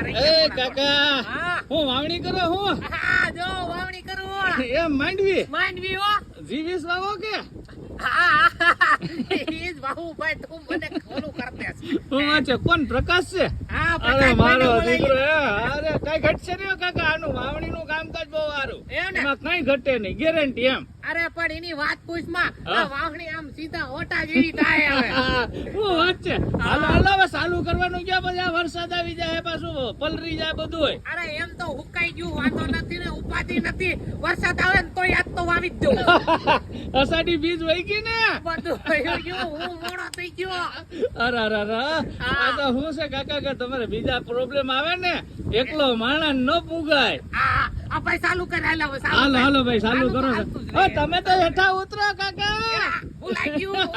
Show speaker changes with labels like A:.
A: એ કાકા હું વાવણી કરો હું
B: જો વાવણી કરું
A: એમ
B: માંડવી હો
A: જીવીસ વાવો કે
B: ઈજ વાહુ ભાઈ તું મને ખોલું કરતે
A: હું વાંચે કોણ પ્રકાશ છે
B: હા
A: અરે મારો દીકરો અરે કઈ ઘટશે નહીં કાકા આનું વાવણી નું કામકાજ બહુ સારું એમાં કઈ ઘટે નહીં ગેરંટી એમ
B: અરે પણ એની વાત પૂછમાં આ વાવણી આમ સીધા ઓટા જેવી થાય હવે
A: હું વાત છે હાલો હવે ચાલુ કરવાનું ક્યાં પછી આ વરસાદ આવી જાય પાછું પલરી જાય બધું હોય
B: અરે એમ તો હુકાઈ ગયું વાંધો નથી ને ઉપાધિ નથી વરસાદ આવે ને તો યાદ તો વાવી જ દઉં
A: અષાઢી બીજ વહી ગઈ ને
B: બધું વહી ગયું હું મોડો થઈ ગયો
A: અરે આ તો શું છે કાકા કે તમારે બીજા પ્રોબ્લેમ આવે ને એકલો માણસ ન પુગાય
B: આ ભાઈ ચાલુ કર
A: હાલો ભાઈ ચાલુ કરો છો તમે તો હેઠા ઉતરો કાકા
B: ભૂલાઈ ગયું